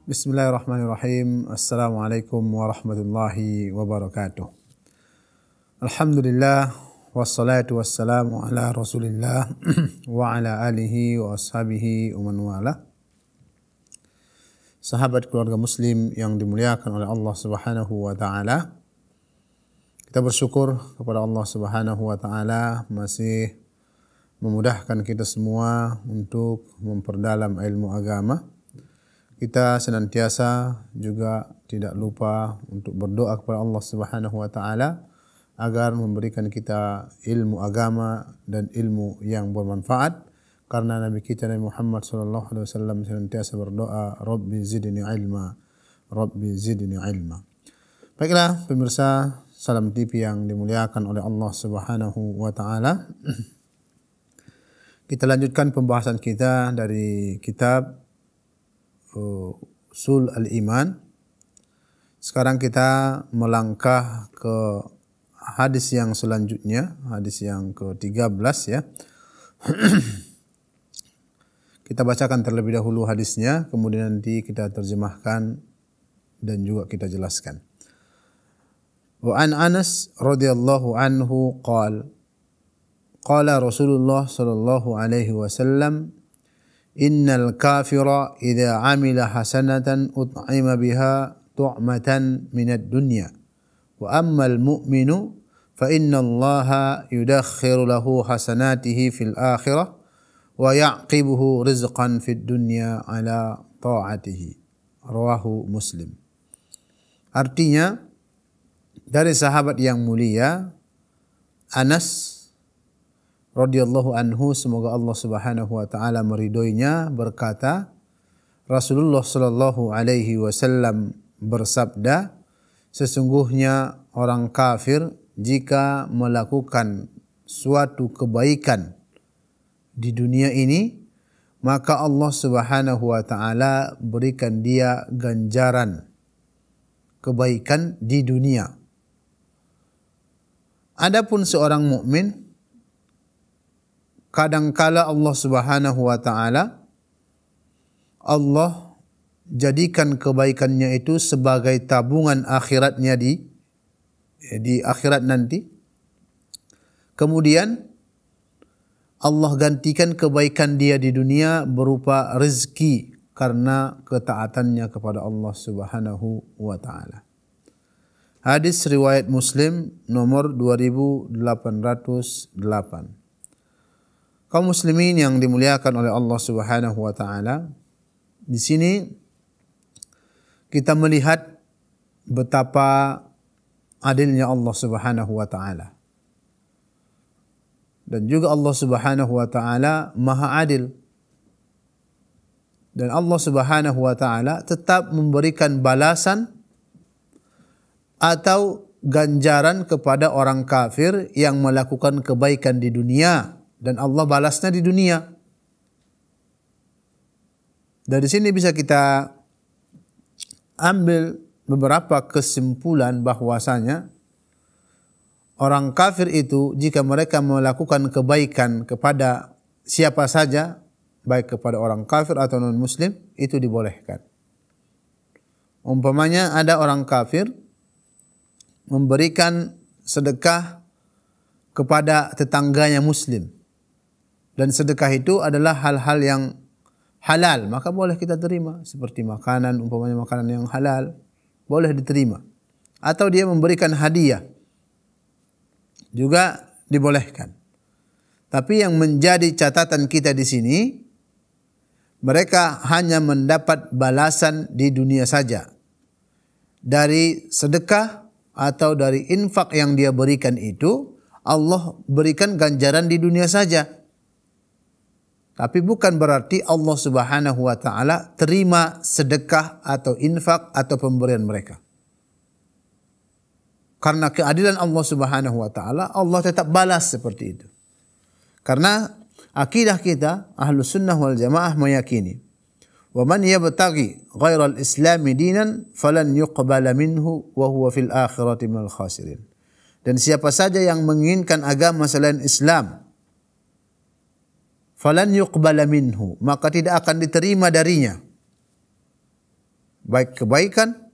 Bismillahirrahmanirrahim. Assalamualaikum warahmatullahi wabarakatuh. Alhamdulillah wassalatu wassalamu ala Rasulillah wa ala alihi wa ashabihi wa man wala. Sahabat keluarga muslim yang dimuliakan oleh Allah Subhanahu wa taala. Kita bersyukur kepada Allah Subhanahu wa taala masih memudahkan kita semua untuk memperdalam ilmu agama. Kita senantiasa juga tidak lupa untuk berdoa kepada Allah Subhanahu wa taala agar memberikan kita ilmu agama dan ilmu yang bermanfaat, karena Nabi kita Nabi Muhammad sallallahu alaihi wasallam senantiasa berdoa, Rabbi zidni ilma, Rabbi zidni ilma. Baiklah pemirsa Salam TV yang dimuliakan oleh Allah Subhanahu wa taala. Kita lanjutkan pembahasan kita dari kitab Usul al-Iman. Sekarang kita melangkah ke hadis yang selanjutnya, hadis yang ke-13 ya. Kita bacakan terlebih dahulu hadisnya, kemudian nanti kita terjemahkan dan juga kita jelaskan. Wa an Anas radhiyallahu anhu qala Rasulullah sallallahu alaihi wasallam, Innal kafira idza amila hasanatan ut'ima biha tu'matan minad dunya wa ammal mu'minu fa inna Allaha yudakhiru lahu hasanatihi fil akhirah wa ya'qibuhu rizqan fid dunya ala ta'atihi. Rawahu Muslim. Artinya dari sahabat yang mulia Anas radhiyallahu anhu, semoga Allah Subhanahu wa taala meridhoinya, berkata, Rasulullah sallallahu alaihi wasallam bersabda, sesungguhnya orang kafir jika melakukan suatu kebaikan di dunia ini, maka Allah Subhanahu wa taala berikan dia ganjaran kebaikan di dunia. Adapun seorang mukmin, kadangkala Allah Subhanahu wa taala Allah jadikan kebaikannya itu sebagai tabungan akhiratnya di akhirat nanti. Kemudian Allah gantikan kebaikan dia di dunia berupa rezeki karena ketaatannya kepada Allah Subhanahu wa taala. Hadis riwayat Muslim nomor 2808. Kaum muslimin yang dimuliakan oleh Allah Subhanahu wa taala, di sini kita melihat betapa adilnya Allah Subhanahu wa taala. Dan juga Allah Subhanahu wa taala Maha Adil. Dan Allah Subhanahu wa taala tetap memberikan balasan atau ganjaran kepada orang kafir yang melakukan kebaikan di dunia. Dan Allah balasnya di dunia. Dari sini bisa kita ambil beberapa kesimpulan bahwasanya orang kafir itu jika mereka melakukan kebaikan kepada siapa saja, baik kepada orang kafir atau non muslim, itu dibolehkan. Umpamanya ada orang kafir memberikan sedekah kepada tetangganya muslim, dan sedekah itu adalah hal-hal yang halal, maka boleh kita terima. Seperti makanan, umpamanya makanan yang halal, boleh diterima. Atau dia memberikan hadiah, juga dibolehkan. Tapi yang menjadi catatan kita di sini, mereka hanya mendapat balasan di dunia saja. Dari sedekah atau dari infak yang dia berikan itu, Allah berikan ganjaran di dunia saja. Tapi bukan berarti Allah Subhanahu wa taala terima sedekah atau infak atau pemberian mereka. Karena keadilan Allah Subhanahu wa taala, Allah tetap balas seperti itu. Karena akidah kita Ahlus Sunnah wal Jamaah meyakini, wa man yabtaghi ghairal islami dinan falan yuqbala minhu wa huwa fil akhirati minal khasirin. Dan siapa saja yang menginginkan agama selain Islam, falan yuqbala minhu, maka tidak akan diterima darinya. baik kebaikan,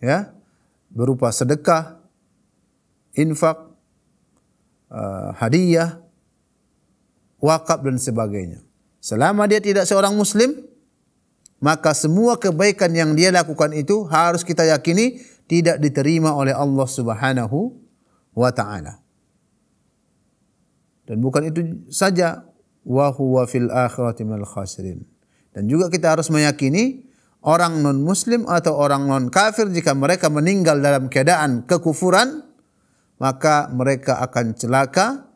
ya, berupa sedekah, infak, hadiah, wakaf dan sebagainya. Selama dia tidak seorang muslim, maka semua kebaikan yang dia lakukan itu harus kita yakini tidak diterima oleh Allah Subhanahu wa taala. Dan bukan itu saja, wa huwa fil akhirati minal khasirin. Dan juga kita harus meyakini orang non muslim atau orang non kafir jika mereka meninggal dalam keadaan kekufuran, maka mereka akan celaka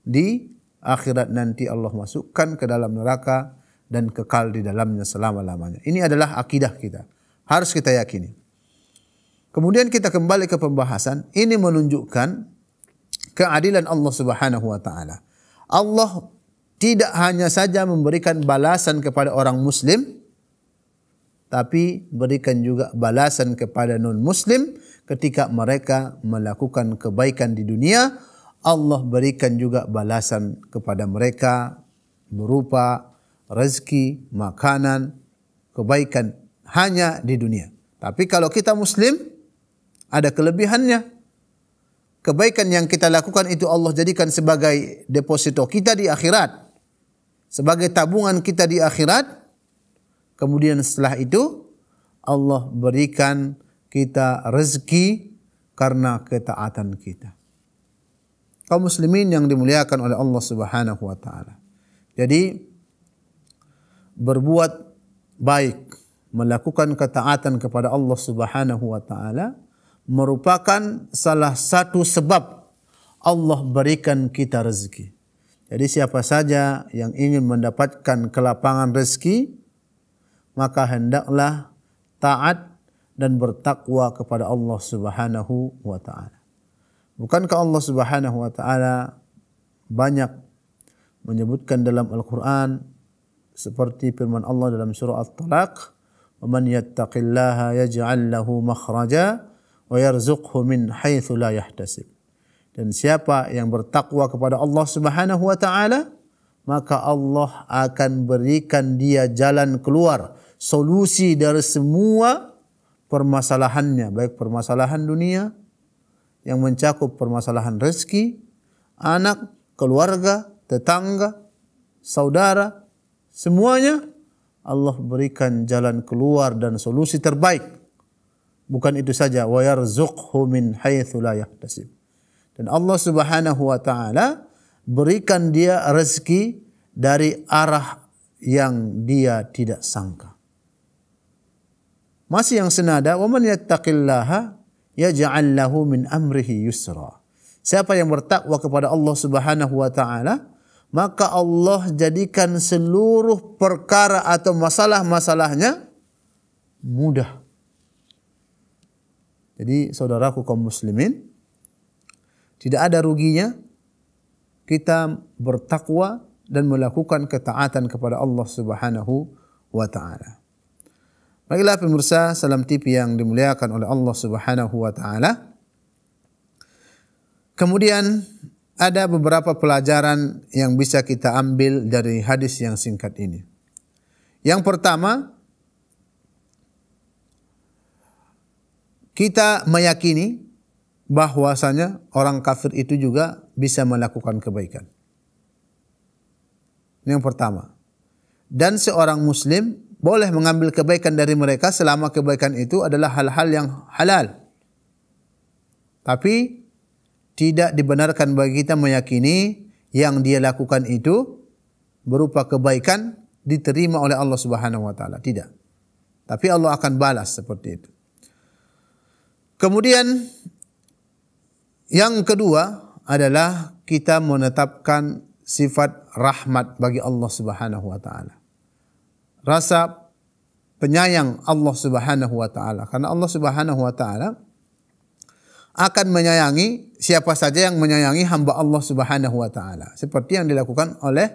di akhirat nanti. Allah masukkan ke dalam neraka dan kekal di dalamnya selama-lamanya. Ini adalah akidah kita. Harus kita yakini. Kemudian kita kembali ke pembahasan. Ini menunjukkan keadilan Allah Subhanahu wa taala. Allah tidak hanya saja memberikan balasan kepada orang muslim, tapi berikan juga balasan kepada non-muslim ketika mereka melakukan kebaikan di dunia. Allah berikan juga balasan kepada mereka berupa rezeki, makanan, kebaikan hanya di dunia. Tapi kalau kita muslim, ada kelebihannya. Kebaikan yang kita lakukan itu Allah jadikan sebagai deposito kita di akhirat, sebagai tabungan kita di akhirat. Kemudian setelah itu Allah berikan kita rezeki karena ketaatan kita. Kaum muslimin yang dimuliakan oleh Allah Subhanahu wa taala. Jadi berbuat baik, melakukan ketaatan kepada Allah Subhanahu wa taala merupakan salah satu sebab Allah berikan kita rezeki. Jadi siapa saja yang ingin mendapatkan kelapangan rezeki, maka hendaklah taat dan bertakwa kepada Allah Subhanahu wa taala. Bukankah Allah Subhanahu wa taala banyak menyebutkan dalam Al-Qur'an seperti firman Allah dalam surah At-Talaq, "Wa man yattaqillaha yaj'al lahu makhraja wa yarzuqhu min haitsu la yahtasib." Dan siapa yang bertakwa kepada Allah Subhanahu wa taala, maka Allah akan berikan dia jalan keluar, solusi dari semua permasalahannya, baik permasalahan dunia yang mencakup permasalahan rezeki, anak, keluarga, tetangga, saudara, semuanya Allah berikan jalan keluar dan solusi terbaik. Bukan itu saja, wa yarzuqhu min haitsu la yahtasib. Dan Allah Subhanahu wa taala berikan dia rezeki dari arah yang dia tidak sangka. Masih yang senada, wa man yattaqillaha yaj'al lahu min amrihi yusra. Siapa yang bertakwa kepada Allah Subhanahu wa taala, maka Allah jadikan seluruh perkara atau masalah-masalahnya mudah. Jadi saudaraku kaum muslimin, tidak ada ruginya kita bertakwa dan melakukan ketaatan kepada Allah Subhanahu wa taala. Baiklah pemirsa Salam TV yang dimuliakan oleh Allah Subhanahu wa taala. Kemudian ada beberapa pelajaran yang bisa kita ambil dari hadis yang singkat ini. Yang pertama, kita meyakini bahwasanya orang kafir itu juga bisa melakukan kebaikan. Ini yang pertama. Dan seorang muslim boleh mengambil kebaikan dari mereka selama kebaikan itu adalah hal-hal yang halal. Tapi tidak dibenarkan bagi kita meyakini yang dia lakukan itu berupa kebaikan diterima oleh Allah Subhanahu wa taala. Tidak. Tapi Allah akan balas seperti itu. Kemudian yang kedua adalah kita menetapkan sifat rahmat bagi Allah Subhanahu wa taala. Rasa penyayang Allah Subhanahu wa taala, karena Allah Subhanahu wa taala akan menyayangi siapa saja yang menyayangi hamba Allah Subhanahu wa taala. Seperti yang dilakukan oleh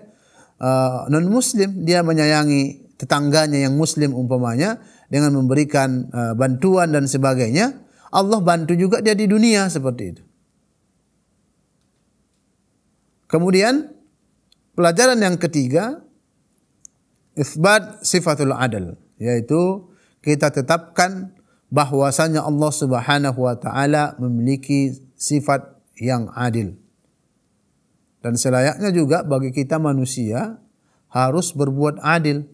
non muslim, dia menyayangi tetangganya yang muslim umpamanya dengan memberikan bantuan dan sebagainya. Allah bantu juga dia di dunia seperti itu. Kemudian pelajaran yang ketiga, isbat sifatul adl, yaitu kita tetapkan bahwasanya Allah Subhanahu wa taala memiliki sifat yang adil. Dan selayaknya juga bagi kita manusia harus berbuat adil.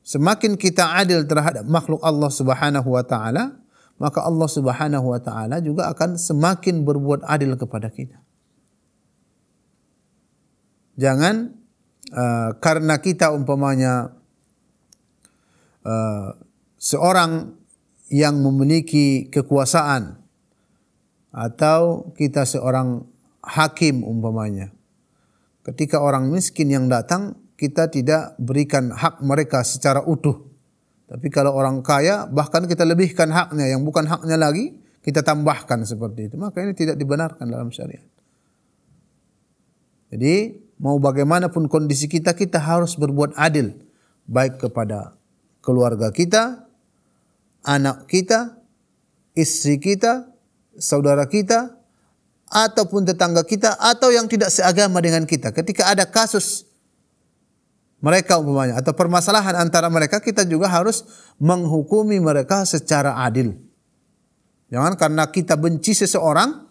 Semakin kita adil terhadap makhluk Allah Subhanahu wa taala, maka Allah Subhanahu wa taala juga akan semakin berbuat adil kepada kita. Jangan karena kita umpamanya seorang yang memiliki kekuasaan atau kita seorang hakim umpamanya. Ketika orang miskin yang datang, kita tidak berikan hak mereka secara utuh. Tapi kalau orang kaya, bahkan kita lebihkan haknya, yang bukan haknya lagi, kita tambahkan seperti itu. Maka ini tidak dibenarkan dalam syariat. Jadi, mau bagaimanapun kondisi kita, kita harus berbuat adil. Baik kepada keluarga kita, anak kita, istri kita, saudara kita, ataupun tetangga kita, atau yang tidak seagama dengan kita. Ketika ada kasus mereka umpamanya, atau permasalahan antara mereka, kita juga harus menghukumi mereka secara adil. Jangan karena kita benci seseorang,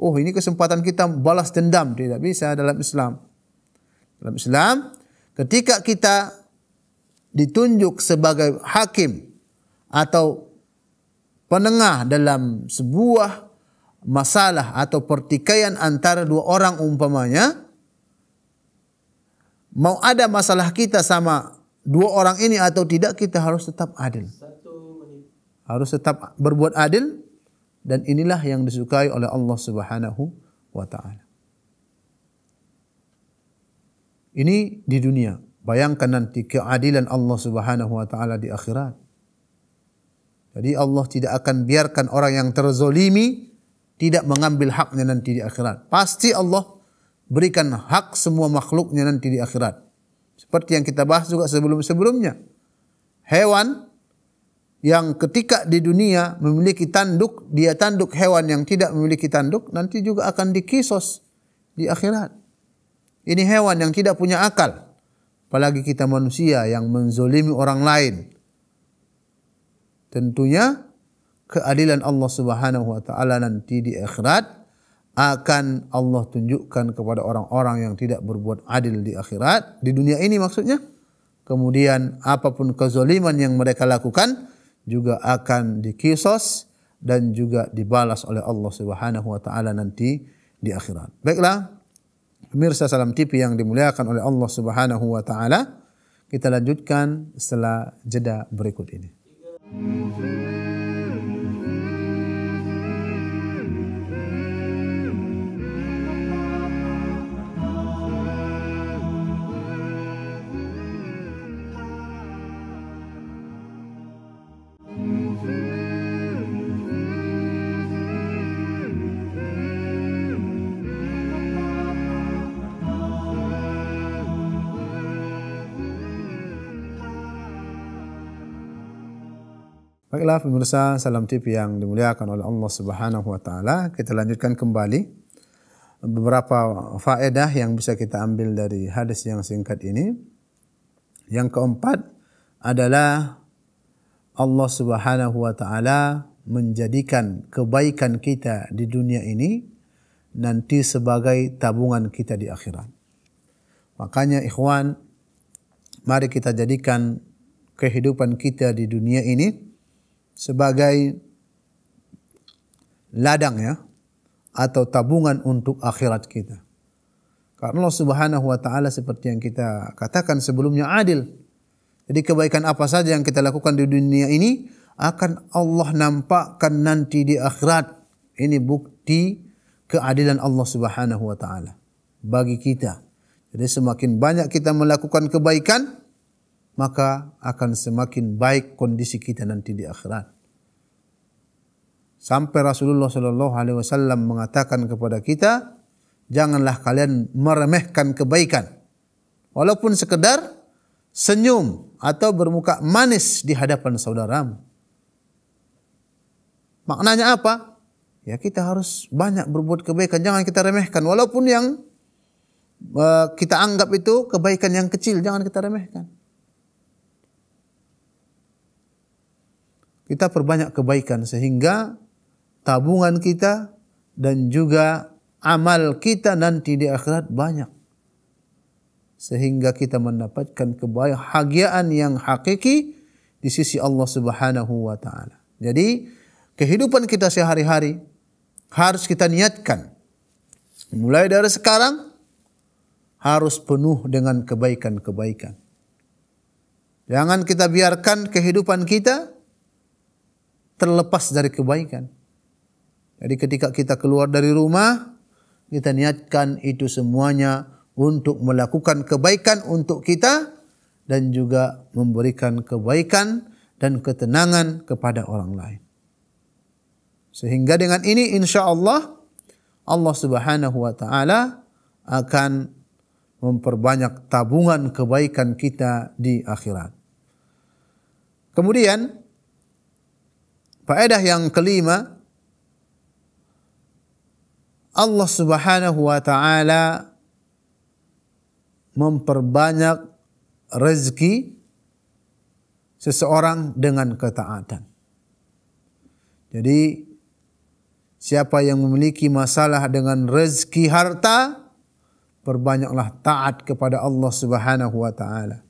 oh ini kesempatan kita balas dendam. Tidak bisa dalam Islam. Dalam Islam, ketika kita ditunjuk sebagai hakim atau penengah dalam sebuah masalah atau pertikaian antara dua orang umpamanya, mau ada masalah kita sama dua orang ini atau tidak, kita harus tetap adil. Harus tetap berbuat adil, dan inilah yang disukai oleh Allah Subhanahu wa taala. Ini di dunia. Bayangkan nanti keadilan Allah Subhanahu wa taala di akhirat. Jadi Allah tidak akan biarkan orang yang terzolimi tidak mengambil haknya nanti di akhirat. Pasti Allah berikan hak semua makhluknya nanti di akhirat. Seperti yang kita bahas juga sebelum-sebelumnya. Hewan yang ketika di dunia memiliki tanduk, dia tanduk hewan yang tidak memiliki tanduk, nanti juga akan dikisos di akhirat. Ini hewan yang tidak punya akal. Apalagi kita manusia yang menzolimi orang lain. Tentunya keadilan Allah Subhanahu wa taala nanti di akhirat akan Allah tunjukkan kepada orang-orang yang tidak berbuat adil di akhirat, di dunia ini maksudnya. Kemudian apapun kezaliman yang mereka lakukan juga akan dikisos dan juga dibalas oleh Allah Subhanahu wa taala nanti di akhirat. Baiklah, pemirsa Salam TV yang dimuliakan oleh Allah Subhanahu wa taala, kita lanjutkan setelah jeda berikut ini. Baiklah pemirsa Salam TV yang dimuliakan oleh Allah Subhanahu wa taala, kita lanjutkan kembali beberapa faedah yang bisa kita ambil dari hadis yang singkat ini. Yang keempat adalah Allah Subhanahu wa taala menjadikan kebaikan kita di dunia ini nanti sebagai tabungan kita di akhirat. Makanya ikhwan, mari kita jadikan kehidupan kita di dunia ini sebagai ladang ya, atau tabungan untuk akhirat kita. Karena Allah Subhanahu wa taala seperti yang kita katakan sebelumnya adil. Jadi kebaikan apa saja yang kita lakukan di dunia ini akan Allah nampakkan nanti di akhirat. Ini bukti keadilan Allah Subhanahu wa taala bagi kita. Jadi semakin banyak kita melakukan kebaikan, maka akan semakin baik kondisi kita nanti di akhirat. Sampai Rasulullah sallallahu alaihi wasallam mengatakan kepada kita, janganlah kalian meremehkan kebaikan. Walaupun sekedar senyum atau bermuka manis di hadapan saudaramu. Maknanya apa? Ya kita harus banyak berbuat kebaikan, jangan kita remehkan. Walaupun yang kita anggap itu kebaikan yang kecil, jangan kita remehkan. kita perbanyak kebaikan sehingga tabungan kita dan juga amal kita nanti di akhirat banyak. Sehingga kita mendapatkan kebahagiaan yang hakiki di sisi Allah Subhanahu wa taala. Jadi, kehidupan kita sehari-hari harus kita niatkan. Mulai dari sekarang harus penuh dengan kebaikan-kebaikan. Jangan kita biarkan kehidupan kita terlepas dari kebaikan. Jadi ketika kita keluar dari rumah, kita niatkan itu semuanya untuk melakukan kebaikan untuk kita dan juga memberikan kebaikan dan ketenangan kepada orang lain. Sehingga dengan ini insya Allah Subhanahu wa ta'ala akan memperbanyak tabungan kebaikan kita di akhirat. Kemudian faedah yang kelima, Allah Subhanahu wa ta'ala memperbanyak rezeki seseorang dengan ketaatan. Jadi siapa yang memiliki masalah dengan rezeki harta, perbanyaklah taat kepada Allah Subhanahu wa ta'ala.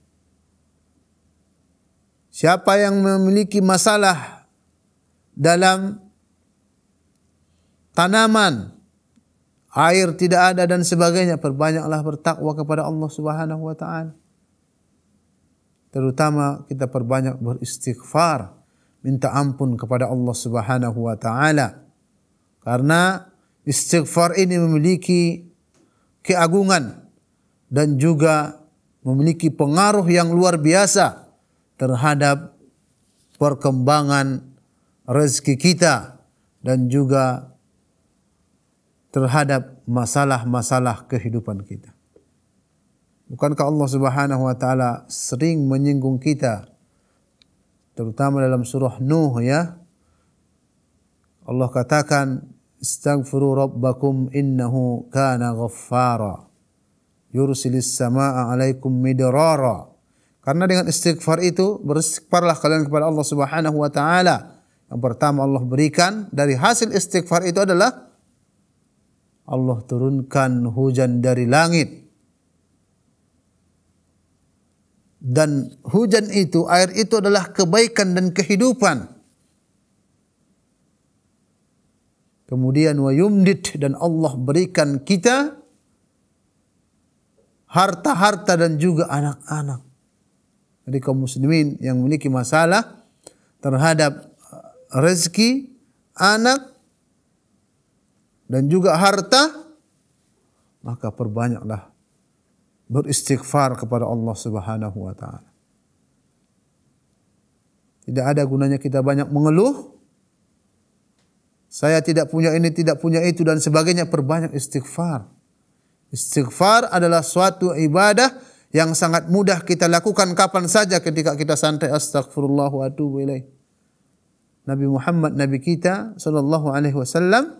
Siapa yang memiliki masalah dalam tanaman, air tidak ada dan sebagainya, perbanyaklah bertakwa kepada Allah Subhanahu wa ta'ala. Terutama kita perbanyak beristighfar, minta ampun kepada Allah Subhanahu wa ta'ala. Karena istighfar ini memiliki keagungan dan juga memiliki pengaruh yang luar biasa terhadap perkembangan rezeki kita dan juga terhadap masalah-masalah kehidupan kita. Bukankah Allah Subhanahu wa ta'ala sering menyinggung kita, terutama dalam surah Nuh ya. Allah katakan, "Astaghfiru rabbakum innahu kana ghaffara yursilis samaa'a 'alaikum midrara." Karena dengan istighfar itu, beristighfarlah kalian kepada Allah Subhanahu wa ta'ala. Yang pertama Allah berikan dari hasil istighfar itu adalah Allah turunkan hujan dari langit. Dan hujan itu, air itu adalah kebaikan dan kehidupan. Kemudian wa yumdid, dan Allah berikan kita harta-harta dan juga anak-anak. Jadi kaum muslimin yang memiliki masalah terhadap rezeki, anak, dan juga harta, maka perbanyaklah beristighfar kepada Allah Subhanahu wa ta'ala. Tidak ada gunanya kita banyak mengeluh, saya tidak punya ini, tidak punya itu dan sebagainya. Perbanyak istighfar. Istighfar adalah suatu ibadah yang sangat mudah kita lakukan kapan saja ketika kita santai. Astaghfirullah wa atubu ilaih. Nabi Muhammad, Nabi kita sallallahu alaihi wasallam,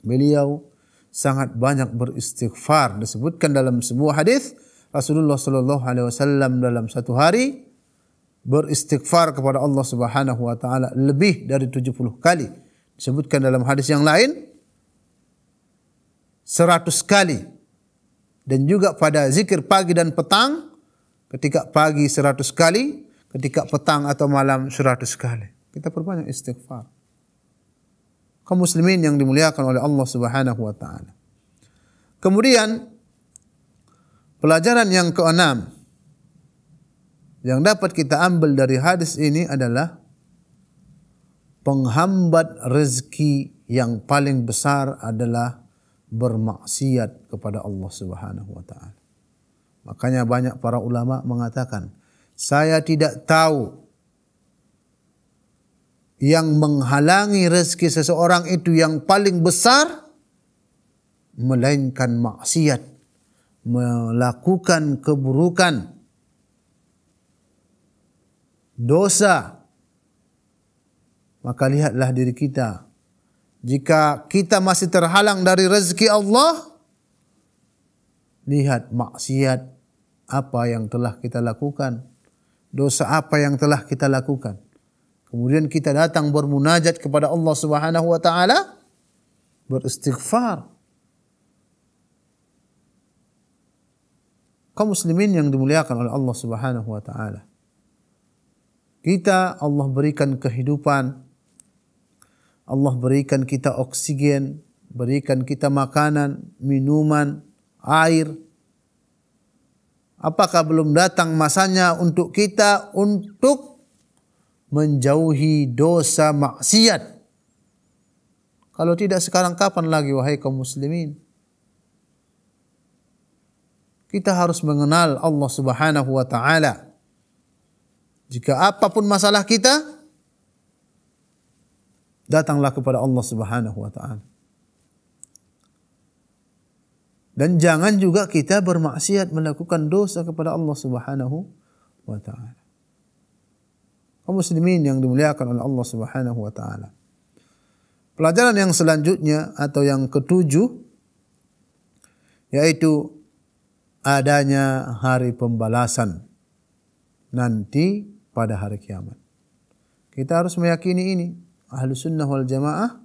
beliau sangat banyak beristighfar. Disebutkan dalam sebuah hadis, Rasulullah sallallahu alaihi wasallam dalam satu hari beristighfar kepada Allah Subhanahu wa taala lebih dari 70 kali. Disebutkan dalam hadis yang lain 100 kali. Dan juga pada zikir pagi dan petang, ketika pagi 100 kali, ketika petang atau malam 100 kali. Kita perbanyak istighfar. Kaum muslimin yang dimuliakan oleh Allah Subhanahu wa taala. Kemudian pelajaran yang keenam yang dapat kita ambil dari hadis ini adalah penghambat rezeki yang paling besar adalah bermaksiat kepada Allah Subhanahu wa taala. Makanya banyak para ulama mengatakan, saya tidak tahu yang menghalangi rezeki seseorang itu yang paling besar melainkan maksiat, melakukan keburukan, dosa. Maka lihatlah diri kita. Jika kita masih terhalang dari rezeki Allah, lihat maksiat apa yang telah kita lakukan, dosa apa yang telah kita lakukan. kemudian kita datang bermunajat kepada Allah Subhanahu wa taala, beristighfar. Kaum muslimin yang dimuliakan oleh Allah Subhanahu wa taala. Kita Allah berikan kehidupan, Allah berikan kita oksigen, berikan kita makanan, minuman, air. Apakah belum datang masanya untuk kita untuk menjauhi dosa maksiat? Kalau tidak sekarang kapan lagi wahai kaum muslimin? Kita harus mengenal Allah Subhanahu wa taala. Jika apapun masalah kita, datanglah kepada Allah Subhanahu wa taala. Dan jangan juga kita bermaksiat melakukan dosa kepada Allah Subhanahu wa taala. Kaum muslimin yang dimuliakan oleh Allah Subhanahu wa taala. Pelajaran yang selanjutnya atau yang ketujuh yaitu adanya hari pembalasan nanti pada hari kiamat. Kita harus meyakini ini. Ahlus sunnah wal jamaah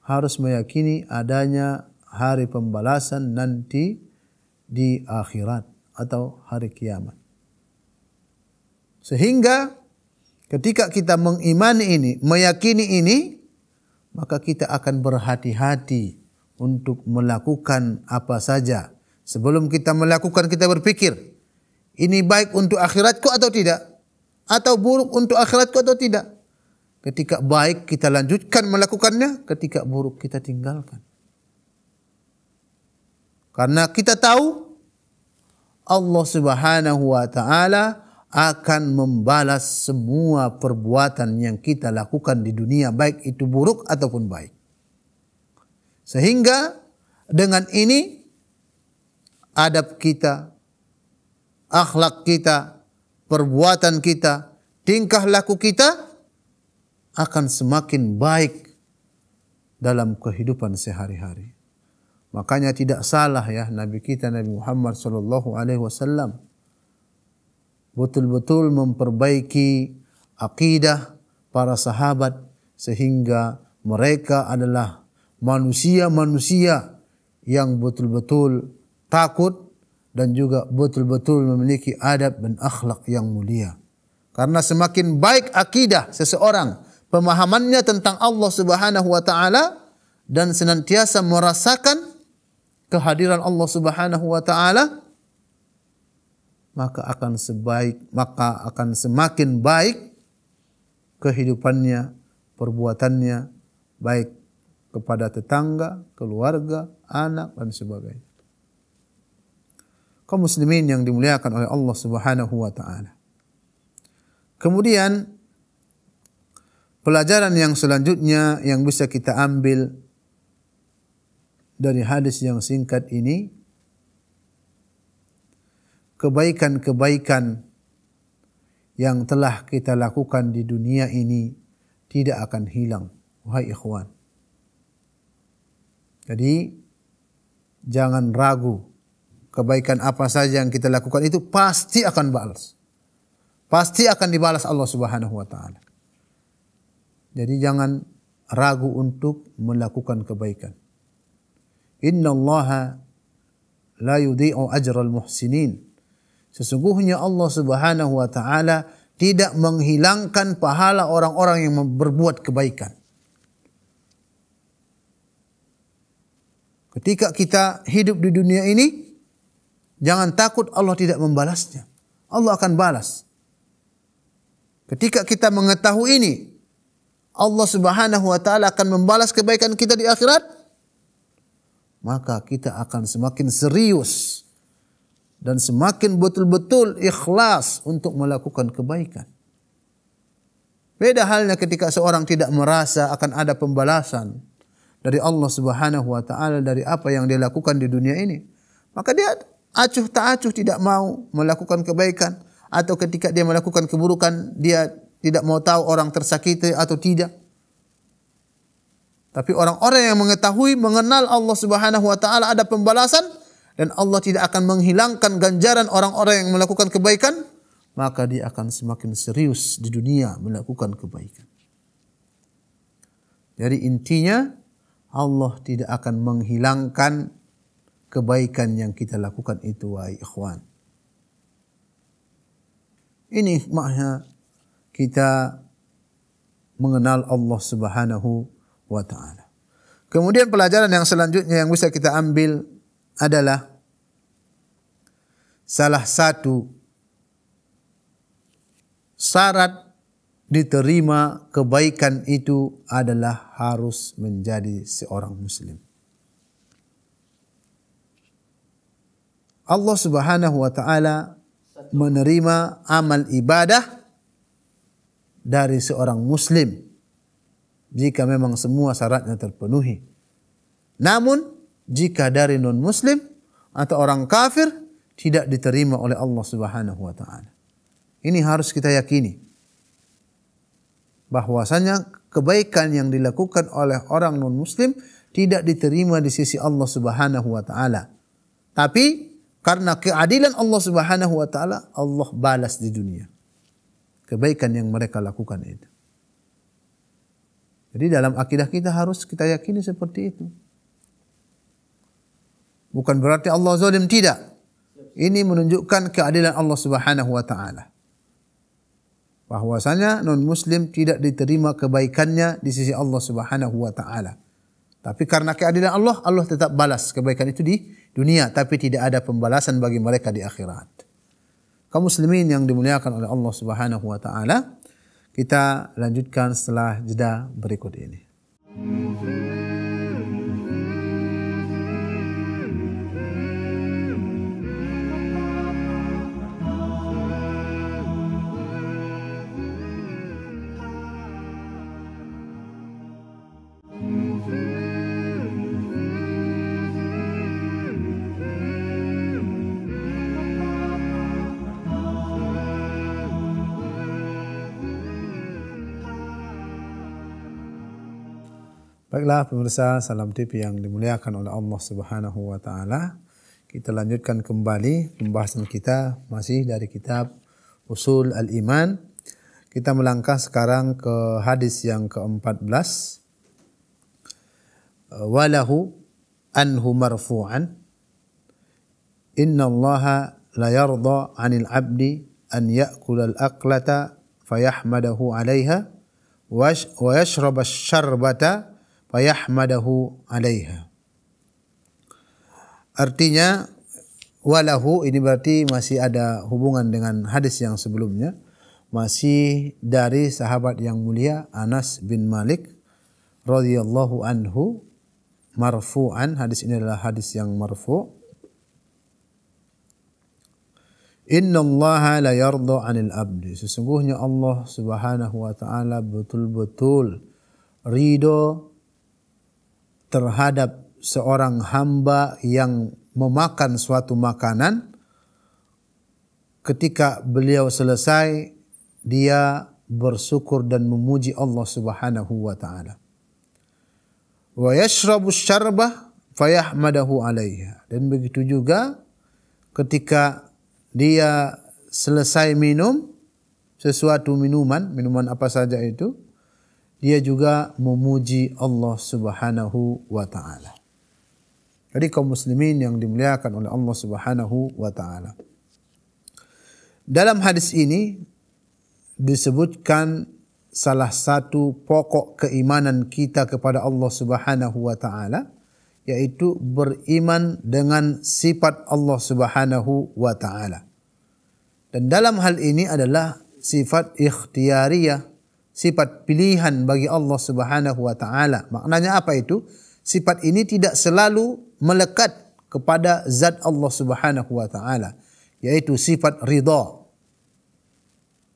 harus meyakini adanya hari pembalasan nanti di akhirat atau hari kiamat. Sehingga ketika kita mengimani ini, meyakini ini, maka kita akan berhati-hati untuk melakukan apa saja. Sebelum kita melakukan, kita berpikir, ini baik untuk akhiratku atau tidak? Atau buruk untuk akhiratku atau tidak? Ketika baik, kita lanjutkan melakukannya. Ketika buruk, kita tinggalkan. Karena kita tahu Allah Subhanahu wa taala akan membalas semua perbuatan yang kita lakukan di dunia, baik itu buruk ataupun baik. Sehingga dengan ini adab kita, akhlak kita, perbuatan kita, tingkah laku kita akan semakin baik dalam kehidupan sehari-hari. Makanya tidak salah ya Nabi kita Nabi Muhammad sallallahu alaihi wasallam betul-betul memperbaiki akidah para sahabat sehingga mereka adalah manusia-manusia yang betul-betul takut dan juga betul-betul memiliki adab dan akhlak yang mulia. Karena semakin baik akidah seseorang, pemahamannya tentang Allah Subhanahu wa taala dan senantiasa merasakan kehadiran Allah Subhanahu wa taala, maka akan semakin baik kehidupannya, perbuatannya, baik kepada tetangga, keluarga, anak dan sebagainya. Kaum muslimin yang dimuliakan oleh Allah Subhanahu wa taala. Kemudian pelajaran yang selanjutnya yang bisa kita ambil dari hadis yang singkat ini, kebaikan-kebaikan yang telah kita lakukan di dunia ini tidak akan hilang, wahai ikhwan. Jadi jangan ragu, kebaikan apa saja yang kita lakukan itu pasti akan balas. Pasti akan dibalas Allah Subhanahu wa taala. Jadi jangan ragu untuk melakukan kebaikan. Inna Allaha la yudhi'u ajral muhsinin. Sesungguhnya Allah Subhanahu wa taala tidak menghilangkan pahala orang-orang yang berbuat kebaikan. Ketika kita hidup di dunia ini, jangan takut Allah tidak membalasnya. Allah akan balas. Ketika kita mengetahui ini, Allah Subhanahu wa taala akan membalas kebaikan kita di akhirat, maka kita akan semakin serius dan semakin betul-betul ikhlas untuk melakukan kebaikan. Beda halnya ketika seorang tidak merasa akan ada pembalasan dari Allah Subhanahu wa taala dari apa yang dia lakukan di dunia ini, maka dia acuh tak acuh tidak mau melakukan kebaikan, atau ketika dia melakukan keburukan dia tidak mau tahu orang tersakiti atau tidak. Tapi orang-orang yang mengetahui, mengenal Allah Subhanahu wa taala ada pembalasan dan Allah tidak akan menghilangkan ganjaran orang-orang yang melakukan kebaikan, maka dia akan semakin serius di dunia melakukan kebaikan. Jadi intinya Allah tidak akan menghilangkan kebaikan yang kita lakukan itu, wahai ikhwan. Ini hikmahnya kita mengenal Allah Subhanahu wa ta'ala. Kemudian pelajaran yang selanjutnya yang bisa kita ambil adalah salah satu syarat diterima kebaikan itu adalah harus menjadi seorang muslim. Allah Subhanahu wa ta'ala menerima amal ibadah dari seorang muslim jika memang semua syaratnya terpenuhi. Namun jika dari non-muslim atau orang kafir tidak diterima oleh Allah Subhanahu wa ta'ala. Ini harus kita yakini bahwasanya kebaikan yang dilakukan oleh orang non-muslim tidak diterima di sisi Allah Subhanahu wa ta'ala. Tapi karena keadilan Allah Subhanahu wa ta'ala, Allah balas di dunia kebaikan yang mereka lakukan itu. Jadi dalam akidah kita harus kita yakini seperti itu. Bukan berarti Allah zalim, tidak. Ini menunjukkan keadilan Allah Subhanahu wa ta'ala. Bahwasanya non-muslim tidak diterima kebaikannya di sisi Allah Subhanahu wa ta'ala. Tapi karena keadilan Allah, Allah tetap balas kebaikan itu di dunia, tapi tidak ada pembalasan bagi mereka di akhirat. Kaum muslimin yang dimuliakan oleh Allah Subhanahu wa ta'ala, kita lanjutkan setelah jeda berikut ini. Baiklah pemirsa Salam TV yang dimuliakan oleh Allah Subhanahu wa ta'ala. Kita lanjutkan kembali pembahasan kita masih dari kitab Usul Al-Iman. Kita melangkah sekarang ke hadis yang ke-14. Walahu anhu marfu'an. Inna allaha la yarda 'anil 'abdi an ya'kula al-aqlata fayahmadahu 'alayha wa yashraba asy-syarbata fayahmadahu 'alaiha. Artinya walahu ini berarti masih ada hubungan dengan hadis yang sebelumnya, masih dari sahabat yang mulia Anas bin Malik radhiyallahu anhu marfu'an. Hadis ini adalah hadis yang marfu'. Innallaha la yarda 'anil abdi. Sesungguhnya Allah Subhanahu wa ta'ala betul-betul ridho terhadap seorang hamba yang memakan suatu makanan, ketika beliau selesai dia bersyukur dan memuji Allah Subhanahu wa ta'ala. Wa yashrabu syarbah fayahmadahu 'alaiha. Dan begitu juga ketika dia selesai minum sesuatu minuman apa saja itu, dia juga memuji Allah Subhanahu wa ta'ala. Jadi kaum muslimin yang dimuliakan oleh Allah Subhanahu wa ta'ala, dalam hadis ini disebutkan salah satu pokok keimanan kita kepada Allah Subhanahu wa ta'ala, yaitu beriman dengan sifat Allah Subhanahu wa ta'ala. Dan dalam hal ini adalah sifat ikhtiyariyah, sifat pilihan bagi Allah Subhanahu wa ta'ala. Maknanya apa itu? Sifat ini tidak selalu melekat kepada zat Allah Subhanahu wa ta'ala, yaitu sifat ridha.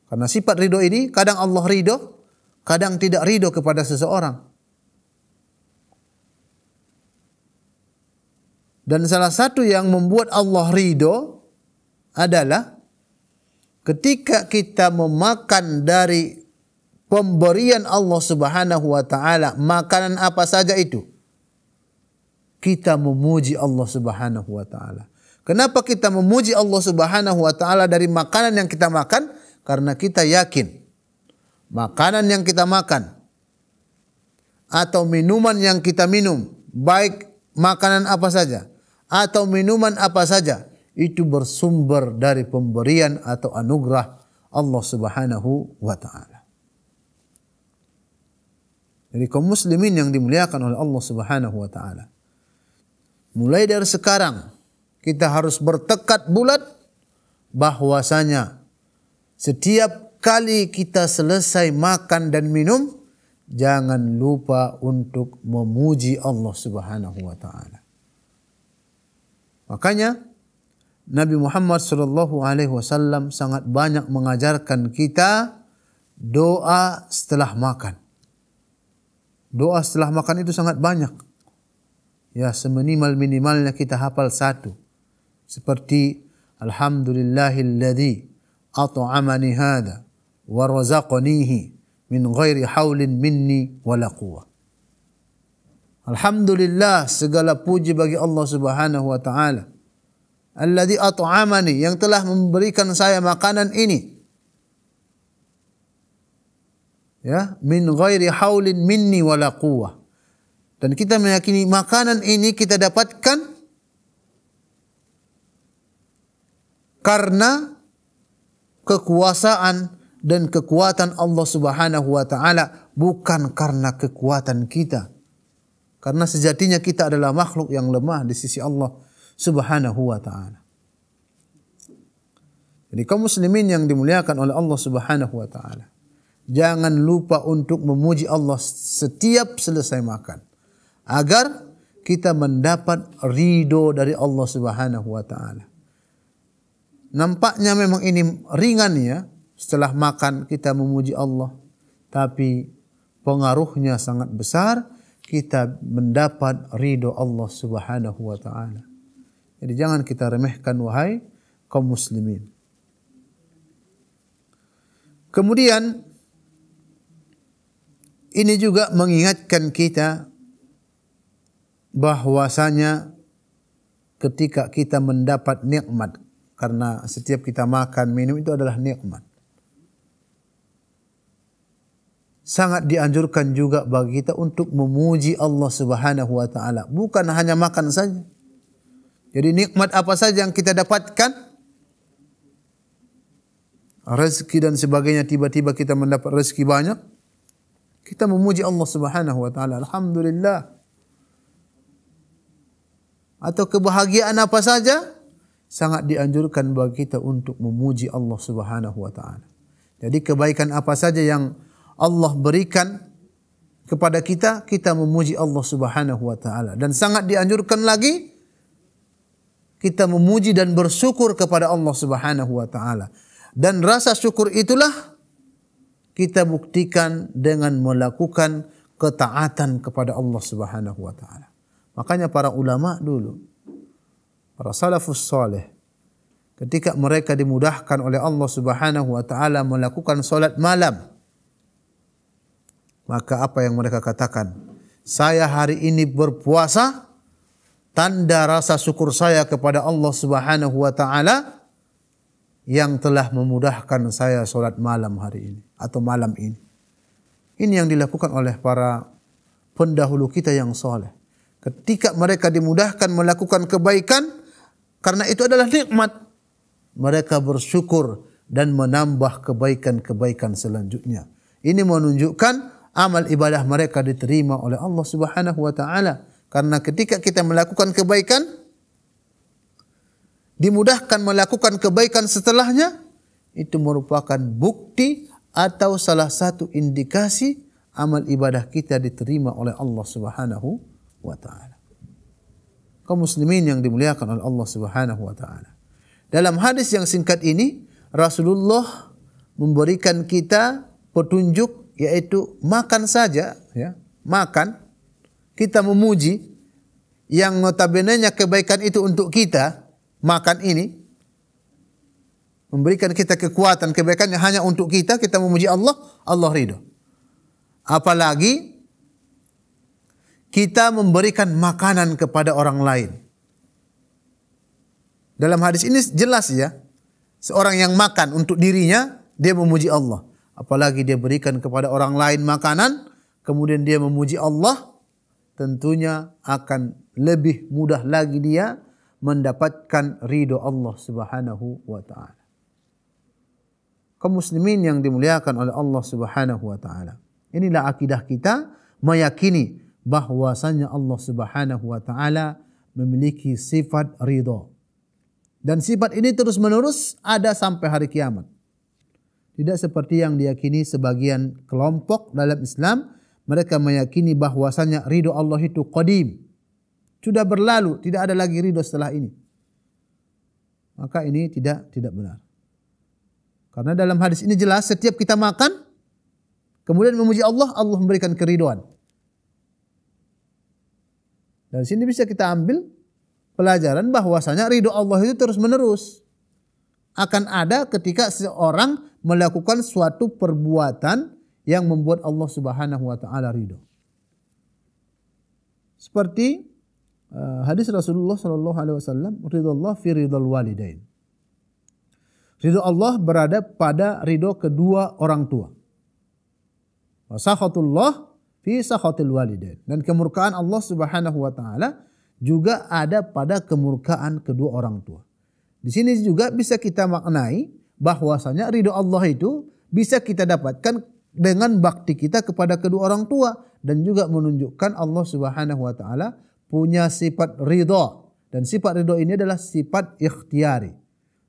Karena sifat ridha ini kadang Allah ridha, kadang tidak ridha kepada seseorang. Dan salah satu yang membuat Allah ridha adalah ketika kita memakan dari pemberian Allah Subhanahu wa ta'ala, makanan apa saja itu, kita memuji Allah Subhanahu wa ta'ala. Kenapa kita memuji Allah Subhanahu wa taala dari makanan yang kita makan? Karena kita yakin makanan yang kita makan atau minuman yang kita minum, baik makanan apa saja atau minuman apa saja, itu bersumber dari pemberian atau anugerah Allah Subhanahu wa taala. Jadi kaum muslimin yang dimuliakan oleh Allah Subhanahu wa taala, mulai dari sekarang kita harus bertekad bulat bahwasanya setiap kali kita selesai makan dan minum, jangan lupa untuk memuji Allah Subhanahu wa taala. Makanya Nabi Muhammad sallallahu alaihi wasallam sangat banyak mengajarkan kita doa setelah makan. Doa setelah makan itu sangat banyak. Ya, seminimal-minimalnya kita hafal satu. Seperti alhamdulillahilladzi at'amani hadza wa razaqanihi min ghairi haulin minni wala quwwah. Alhamdulillah, segala puji bagi Allah Subhanahu wa taala. Alladzi at'amani, yang telah memberikan saya makanan ini. Ya, min ghairi haulin minni wala quwwah. Dan kita meyakini makanan ini kita dapatkan karena kekuasaan dan kekuatan Allah Subhanahu wa taala, bukan karena kekuatan kita. Karena sejatinya kita adalah makhluk yang lemah di sisi Allah Subhanahu wa taala. Jadi kaum muslimin yang dimuliakan oleh Allah Subhanahu wa taala, jangan lupa untuk memuji Allah setiap selesai makan, agar kita mendapat ridho dari Allah Subhanahu wa taala. Nampaknya memang ini ringan ya, setelah makan kita memuji Allah, tapi pengaruhnya sangat besar, kita mendapat ridho Allah Subhanahu wa taala. Jadi jangan kita remehkan wahai kaum muslimin. Kemudian ini juga mengingatkan kita bahwasanya ketika kita mendapat nikmat, karena setiap kita makan minum itu adalah nikmat, sangat dianjurkan juga bagi kita untuk memuji Allah Subhanahu wa taala, bukan hanya makan saja. Jadi nikmat apa saja yang kita dapatkan, rezeki dan sebagainya, tiba-tiba kita mendapat rezeki banyak, kita memuji Allah Subhanahu wa taala, alhamdulillah. Atau kebahagiaan apa saja, sangat dianjurkan bagi kita untuk memuji Allah Subhanahu wa taala. Jadi kebaikan apa saja yang Allah berikan kepada kita, kita memuji Allah Subhanahu wa taala. Dan sangat dianjurkan lagi kita memuji dan bersyukur kepada Allah Subhanahu wa taala. Dan rasa syukur itulah kita buktikan dengan melakukan ketaatan kepada Allah Subhanahu wa taala. Makanya para ulama dulu, para salafus saleh, ketika mereka dimudahkan oleh Allah Subhanahu wa taala melakukan salat malam, maka apa yang mereka katakan? Saya hari ini berpuasa, tanda rasa syukur saya kepada Allah Subhanahu wa taala yang telah memudahkan saya salat malam hari ini atau malam ini. Ini yang dilakukan oleh para pendahulu kita yang saleh. Ketika mereka dimudahkan melakukan kebaikan, karena itu adalah nikmat, mereka bersyukur dan menambah kebaikan-kebaikan selanjutnya. Ini menunjukkan amal ibadah mereka diterima oleh Allah Subhanahu wa taala. Karena ketika kita melakukan kebaikan, dimudahkan melakukan kebaikan setelahnya, itu merupakan bukti atau salah satu indikasi amal ibadah kita diterima oleh Allah Subhanahu wa taala. Kaum muslimin yang dimuliakan oleh Allah Subhanahu wa taala. Dalam hadis yang singkat ini, Rasulullah memberikan kita petunjuk, yaitu makan saja, ya, makan, kita memuji, yang notabene-nya kebaikan itu untuk kita, makan ini memberikan kita kekuatan, kebaikannya hanya untuk kita, kita memuji Allah, Allah ridho. Apalagi kita memberikan makanan kepada orang lain. Dalam hadis ini jelas ya, seorang yang makan untuk dirinya, dia memuji Allah. Apalagi dia berikan kepada orang lain makanan, kemudian dia memuji Allah, tentunya akan lebih mudah lagi dia mendapatkan ridho Allah Subhanahu wa taala. Kaum muslimin yang dimuliakan oleh Allah Subhanahu wa taala. Inilah akidah kita, meyakini bahwasanya Allah Subhanahu wa taala memiliki sifat ridha. Dan sifat ini terus-menerus ada sampai hari kiamat. Tidak seperti yang diyakini sebagian kelompok dalam Islam, mereka meyakini bahwasanya ridho Allah itu qadim. Sudah berlalu, tidak ada lagi ridho setelah ini. Maka ini tidak benar. Karena dalam hadis ini jelas setiap kita makan kemudian memuji Allah, Allah memberikan keridhaan. Dari sini bisa kita ambil pelajaran bahwasanya ridho Allah itu terus menerus. Akan ada ketika seorang melakukan suatu perbuatan yang membuat Allah Subhanahu wa taala ridho. Seperti hadis Rasulullah sallallahu alaihi wasallam, ridho fi ridhal walidain. Ridho Allah berada pada ridho kedua orang tua. Wa sakhatullah fi sakhatil walidain. Dan kemurkaan Allah Subhanahu wa taala juga ada pada kemurkaan kedua orang tua. Di sini juga bisa kita maknai bahwasanya ridho Allah itu bisa kita dapatkan dengan bakti kita kepada kedua orang tua, dan juga menunjukkan Allah Subhanahu wa taala punya sifat ridho, dan sifat ridho ini adalah sifat ikhtiyari.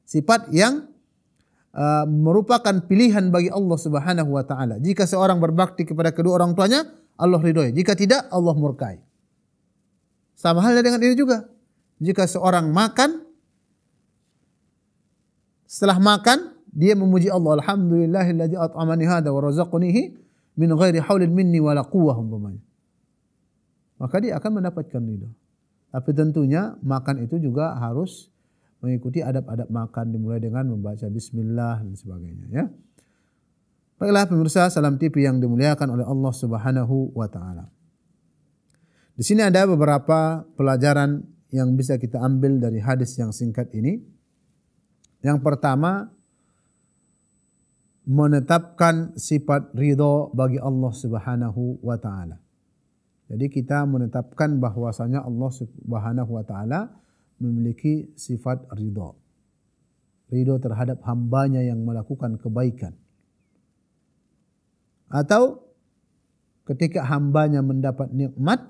Sifat yang merupakan pilihan bagi Allah Subhanahu wa taala. Jika seorang berbakti kepada kedua orang tuanya, Allah ridhoi. Jika tidak, Allah murkai. Sama halnya dengan ini juga. Jika seorang makan, setelah makan dia memuji Allah, alhamdulillahilladzi at'amani hadza wa razaqanihi min ghairi haulin minni wala quwwah, umpamanya. Maka dia akan mendapatkan ridho. Tapi tentunya makan itu juga harus mengikuti adab-adab makan, dimulai dengan membaca bismillah dan sebagainya, ya. Baiklah pemirsa Salam TV yang dimuliakan oleh Allah Subhanahu wa taala. Di sini ada beberapa pelajaran yang bisa kita ambil dari hadis yang singkat ini. Yang pertama, menetapkan sifat ridho bagi Allah Subhanahu wa taala. Jadi kita menetapkan bahwasanya Allah Subhanahu wa taala memiliki sifat ridho. Ridho terhadap hambanya yang melakukan kebaikan. Atau ketika hambanya mendapat nikmat,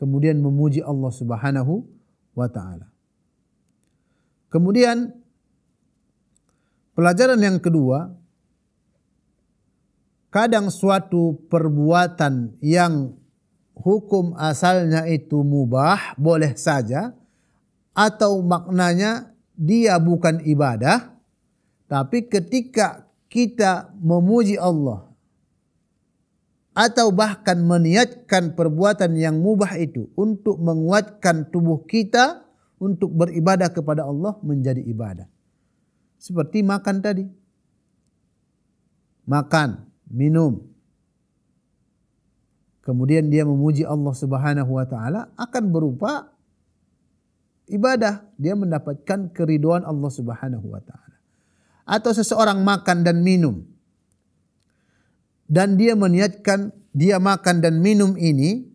kemudian memuji Allah Subhanahu wa ta'ala. Kemudian pelajaran yang kedua, kadang suatu perbuatan yang hukum asalnya itu mubah, boleh saja, atau maknanya dia bukan ibadah, tapi ketika kita memuji Allah atau bahkan meniatkan perbuatan yang mubah itu untuk menguatkan tubuh kita untuk beribadah kepada Allah, menjadi ibadah. Seperti makan tadi. Makan, minum. Kemudian dia memuji Allah Subhanahu wa taala, akan berupa ibadah. Dia mendapatkan keridhaan Allah Subhanahu wa taala. Atau seseorang makan dan minum, dan dia meniatkan dia makan dan minum ini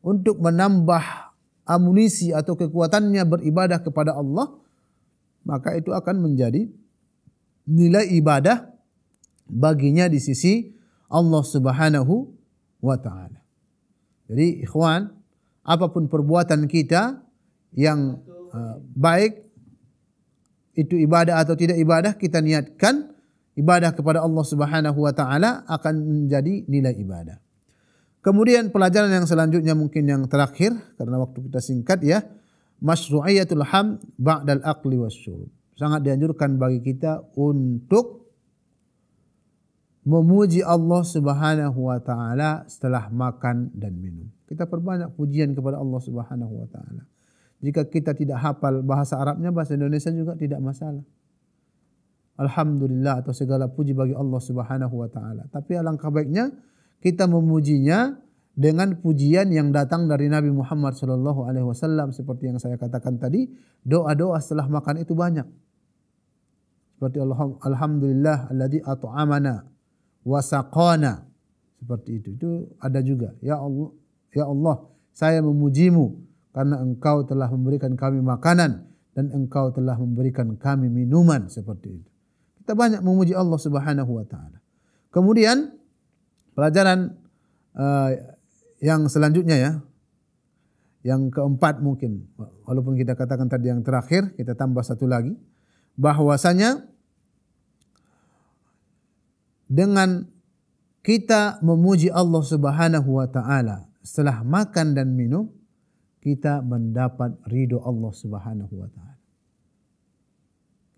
untuk menambah amunisi atau kekuatannya beribadah kepada Allah, maka itu akan menjadi nilai ibadah baginya di sisi Allah Subhanahu wa ta'ala. Jadi ikhwan, apapun perbuatan kita yang baik, itu ibadah atau tidak ibadah, kita niatkan ibadah kepada Allah Subhanahu wa ta'ala, akan menjadi nilai ibadah. Kemudian pelajaran yang selanjutnya, mungkin yang terakhir karena waktu kita singkat, ya, masyru'iyatul hamd ba'dal aqli wasyurub. Sangat dianjurkan bagi kita untuk memuji Allah Subhanahu wa taala setelah makan dan minum. Kita perbanyak pujian kepada Allah Subhanahu wa taala. Jika kita tidak hafal bahasa Arabnya, bahasa Indonesia juga tidak masalah. Alhamdulillah atau segala puji bagi Allah Subhanahu wa taala. Tapi alangkah baiknya kita memujinya dengan pujian yang datang dari Nabi Muhammad SAW seperti yang saya katakan tadi, doa-doa setelah makan itu banyak. Seperti alhamdulillah alladzi at'amana wa saqana. Seperti itu. Itu ada juga. Ya Allah, saya memujimu karena engkau telah memberikan kami makanan dan engkau telah memberikan kami minuman, seperti itu. Kita banyak memuji Allah Subhanahu wa taala. Kemudian pelajaran yang selanjutnya ya, yang keempat mungkin, walaupun kita katakan tadi yang terakhir, kita tambah satu lagi, bahwasanya dengan kita memuji Allah Subhanahu wa taala setelah makan dan minum, kita mendapat ridho Allah Subhanahu wa taala.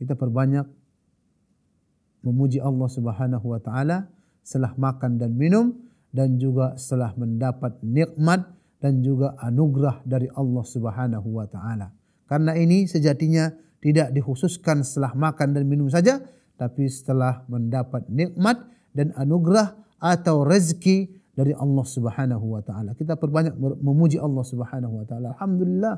Kita perbanyak memuji Allah Subhanahu wa taala setelah makan dan minum, dan juga setelah mendapat nikmat dan juga anugerah dari Allah Subhanahu wa taala. Karena ini sejatinya tidak dikhususkan setelah makan dan minum saja, tapi setelah mendapat nikmat dan anugerah atau rezeki dari Allah Subhanahu wa taala. Kita perbanyak memuji Allah Subhanahu wa taala. Alhamdulillah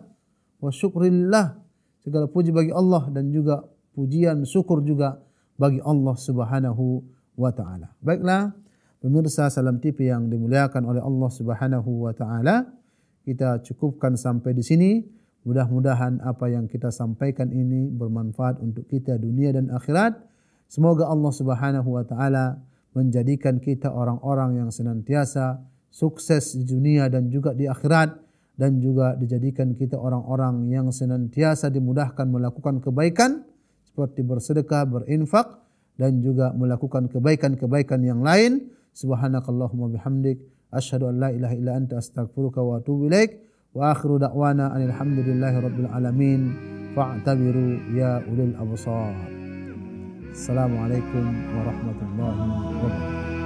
wa syukrillah. Segala puji bagi Allah dan juga pujian syukur juga bagi Allah Subhanahu wa taala. Baiklah, pemirsa Salam TV yang dimuliakan oleh Allah Subhanahu wa taala, kita cukupkan sampai di sini. Mudah-mudahan apa yang kita sampaikan ini bermanfaat untuk kita dunia dan akhirat. Semoga Allah Subhanahu wa taala menjadikan kita orang-orang yang senantiasa sukses di dunia dan juga di akhirat, dan juga dijadikan kita orang-orang yang senantiasa dimudahkan melakukan kebaikan seperti bersedekah, berinfak, dan juga melakukan kebaikan-kebaikan yang lain. Subhanakallahumma bihamdik asyhadu an la ilaha illa anta astaghfiruka wa atubu ilaik. Wa akhiru da'wana alhamdulillahi rabbil alamin. Fa'tabiru ya ulil absar. Assalamualaikum warahmatullahi wabarakatuh.